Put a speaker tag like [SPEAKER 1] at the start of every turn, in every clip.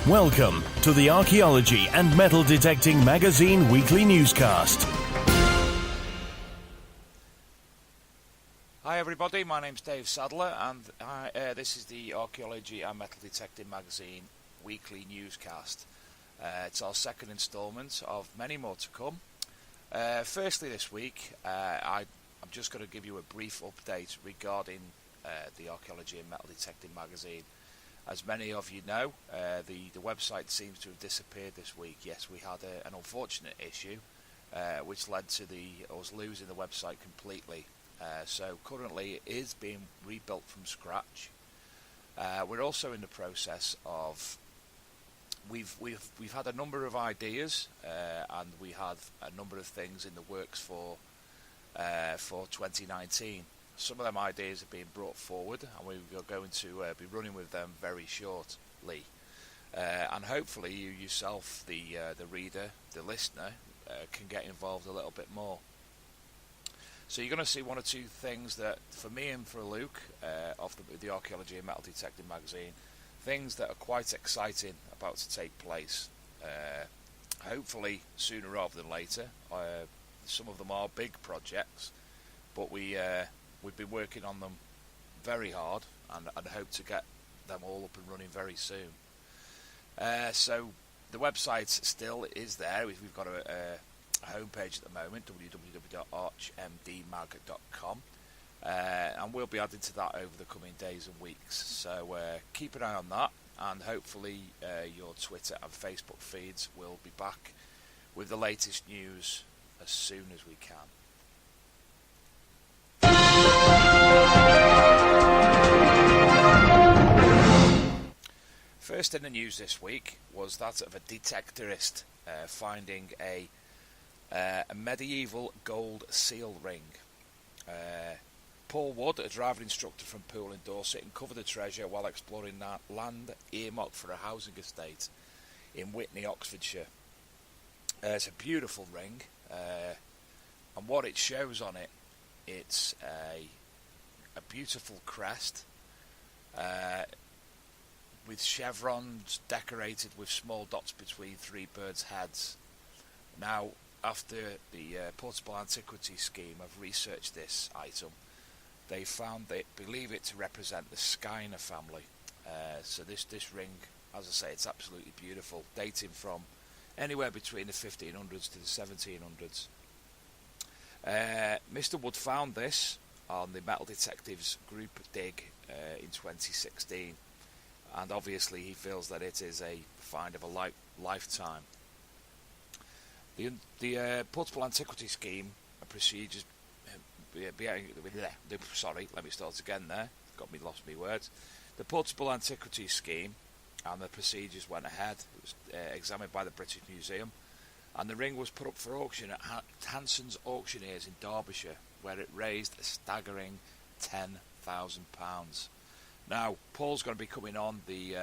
[SPEAKER 1] Welcome to the Archaeology and Metal Detecting Magazine weekly newscast.
[SPEAKER 2] Hi everybody, my name's Dave Sadler and this is the Archaeology and Metal Detecting Magazine weekly newscast. It's our second instalment of many more to come. Firstly this week, I'm just going to give you a brief update regarding the Archaeology and Metal Detecting Magazine. As many of you know, the website seems to have disappeared this week. Yes, we had an unfortunate issue which led to us losing the website completely. So currently it is being rebuilt from scratch. We're also in the process of we've had a number of ideas and we have a number of things in the works for 2019. Some of them ideas are being brought forward and we're going to be running with them very shortly. And hopefully you yourself, the reader, the listener, can get involved a little bit more. So you're going to see one or two things that, for me and for Luke, of the Archaeology and Metal Detecting Magazine, things that are quite exciting about to take place. Hopefully sooner rather than later. Some of them are big projects, but we've been working on them very hard and hope to get them all up and running very soon. So the website still is there. We've got a homepage at the moment, www.archmdmag.com, and we'll be adding to that over the coming days and weeks. So keep an eye on that, and hopefully your Twitter and Facebook feeds will be back with the latest news as soon as we can. First in the news this week was that of a detectorist finding a medieval gold seal ring. Paul Wood, a driving instructor from Poole in Dorset, uncovered the treasure while exploring land earmarked for a housing estate in Witney, Oxfordshire. It's a beautiful ring, and what it shows on it, it's a beautiful crest with chevrons decorated with small dots between three birds' heads. Now, after the Portable Antiquity Scheme have researched this item, they found they believe it to represent the Skyner family. So this ring, as I say, it's absolutely beautiful, dating from anywhere between the 1500s to the 1700s. Mr. Wood found this on the Metal Detectives group dig in 2016, and obviously he feels that it is a find of a lifetime. The Portable Antiquity Scheme procedures. Sorry, let me start again there. Lost me words. The Portable Antiquity Scheme and the procedures went ahead. It was examined by the British Museum, and the ring was put up for auction at Hanson's Auctioneers in Derbyshire, where it raised a staggering £10,000. Now, Paul's going to be coming on the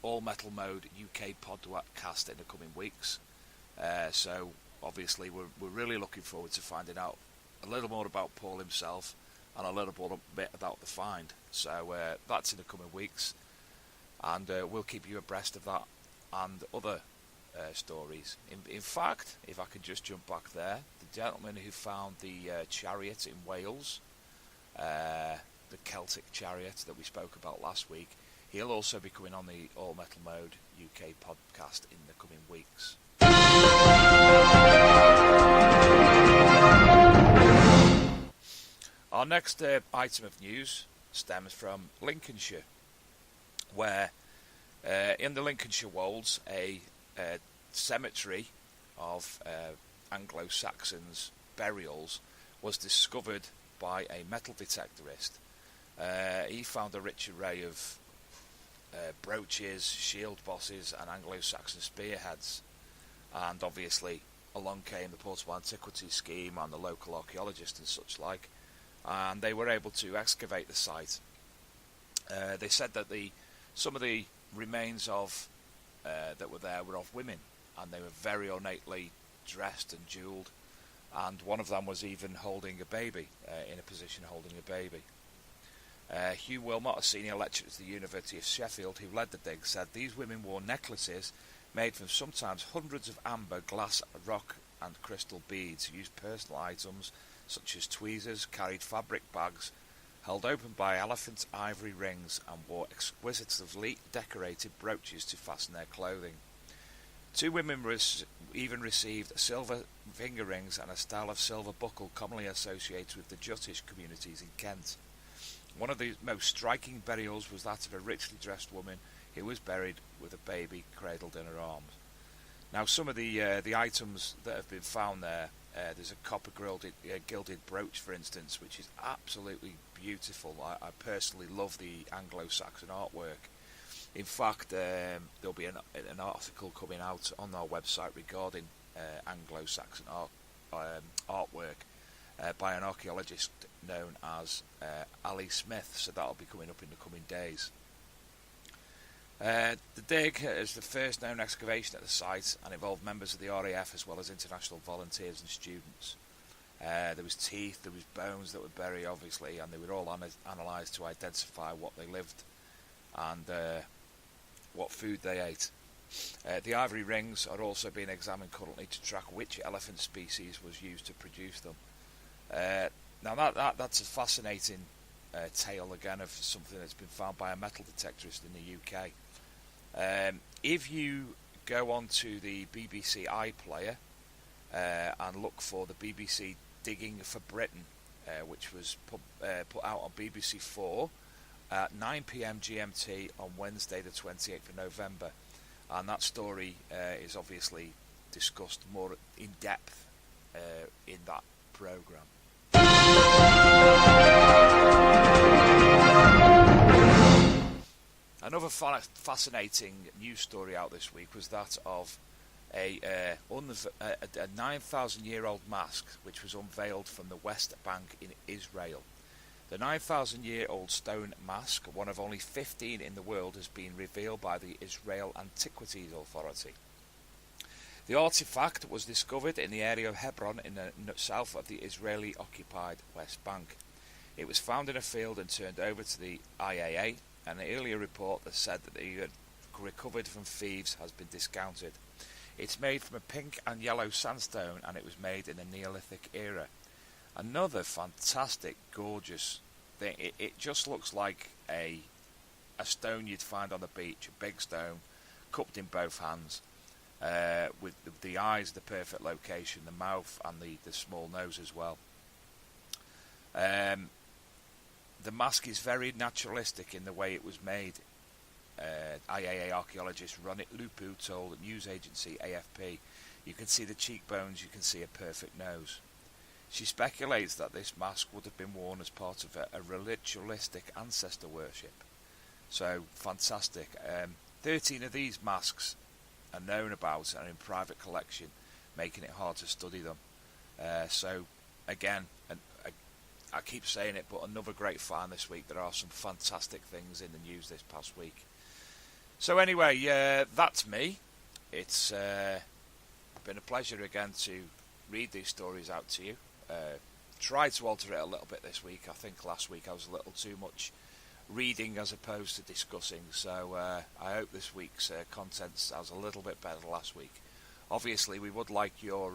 [SPEAKER 2] All Metal Mode UK podcast in the coming weeks, so obviously we're really looking forward to finding out a little more about Paul himself and a little bit about the find. So that's in the coming weeks, and we'll keep you abreast of that and other stories. In fact, if I could just jump back there, the gentleman who found the chariot in Wales, the Celtic chariot that we spoke about last week, he'll also be coming on the All Metal Mode UK podcast in the coming weeks. Our next item of news stems from Lincolnshire, where in the Lincolnshire Wolds a cemetery of Anglo Saxons burials was discovered by a metal detectorist. He found a rich array of brooches, shield bosses and Anglo-Saxon spearheads, and obviously along came the Portable Antiquity Scheme and the local archaeologists and such like, and they were able to excavate the site. They said that some of the remains of that were there were of women, and they were very ornately dressed and jewelled, and one of them was even holding a baby, in a position holding a baby. Hugh Wilmot, a senior lecturer at the University of Sheffield who led the dig, said these women wore necklaces made from sometimes hundreds of amber, glass, rock and crystal beads, used personal items such as tweezers, carried fabric bags, held open by elephant ivory rings, and wore exquisitely decorated brooches to fasten their clothing. Two women even received silver finger rings and a style of silver buckle commonly associated with the Juttish communities in Kent. One of the most striking burials was that of a richly dressed woman who was buried with a baby cradled in her arms. Now, some of the items that have been found there, there's a copper gilded brooch, for instance, which is absolutely beautiful. I personally love the Anglo Saxon artwork. In fact, there'll be an article coming out on our website regarding Anglo Saxon artwork by an archaeologist known as Ali Smith, so that'll be coming up in the coming days. The dig is the first known excavation at the site and involved members of the RAF as well as international volunteers and students. There was teeth, there was bones that were buried, obviously, and they were all analysed to identify what they lived and what food they ate. The ivory rings are also being examined currently to track which elephant species was used to produce them. Now that's a fascinating tale again of something that's been found by a metal detectorist in the UK. If you go onto the BBC iPlayer and look for the BBC Digging for Britain, which was put out on BBC 4 at 9 PM GMT on Wednesday the 28th of November, and that story is obviously discussed more in depth in that programme. Another fascinating news story out this week was that of a 9,000-year-old mask which was unveiled from the West Bank in Israel. The 9,000-year-old stone mask, one of only 15 in the world, has been revealed by the Israel Antiquities Authority. The artifact was discovered in the area of Hebron in the south of the Israeli-occupied West Bank. It was found in a field and turned over to the IAA, and an earlier report that said that the recovered from thieves has been discounted. It's made from a pink and yellow sandstone, and it was made in the Neolithic era. Another fantastic, gorgeous thing. It just looks like a stone you'd find on the beach, a big stone, cupped in both hands, with the eyes, the perfect location, the mouth, and the small nose as well. The mask is very naturalistic in the way it was made. IAA archaeologist Ronit Lupu told news agency AFP, "You can see the cheekbones, you can see a perfect nose." She speculates that this mask would have been worn as part of a ritualistic ancestor worship. So, fantastic. 13 of these masks are known about and are in private collection, making it hard to study them. So, again, I keep saying it, but another great find this week. There are some fantastic things in the news this past week. So anyway, that's me. It's been a pleasure again to read these stories out to you. Tried to alter it a little bit this week. I think last week I was a little too much reading as opposed to discussing. So I hope this week's contents was a little bit better than last week. Obviously, we would like your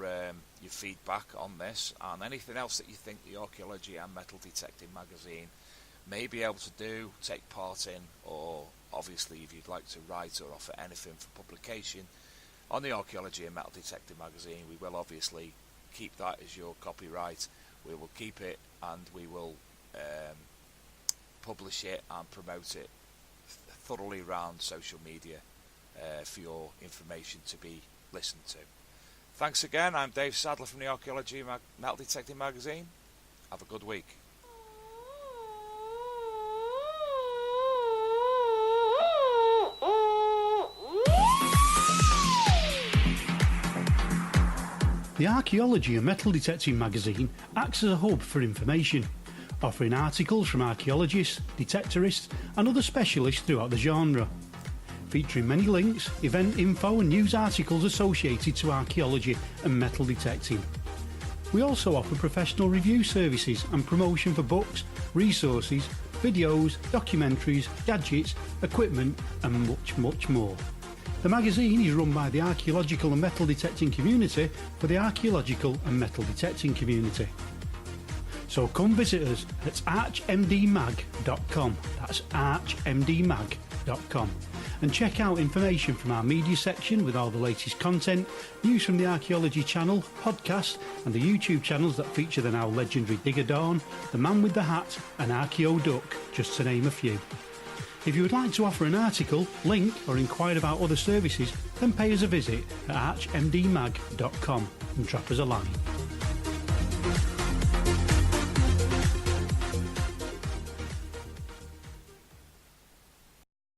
[SPEAKER 2] feedback on this and anything else that you think the Archaeology and Metal Detecting magazine may be able to do, take part in, or obviously if you'd like to write or offer anything for publication on the Archaeology and Metal Detecting magazine, we will obviously keep that as your copyright. We will keep it and we will publish it and promote it thoroughly around social media for your information to be listened to. Thanks again. I'm Dave Sadler from the Archaeology and Metal Detecting magazine. Have a good week.
[SPEAKER 3] The Archaeology and Metal Detecting magazine acts as a hub for information, offering articles from archaeologists, detectorists and other specialists throughout the genre, featuring many links, event info and news articles associated to archaeology and metal detecting. We also offer professional review services and promotion for books, resources, videos, documentaries, gadgets, equipment and much, much more. The magazine is run by the archaeological and metal detecting community for the archaeological and metal detecting community. So come visit us at archmdmag.com, that's archmdmag.com, and check out information from our media section with all the latest content, news from the Archaeology channel, podcasts and the YouTube channels that feature the now legendary Digger Dawn, the Man with the Hat and Archaeo Duck, just to name a few. If you would like to offer an article, link or inquire about other services, then pay us a visit at archmdmag.com and drop us a line.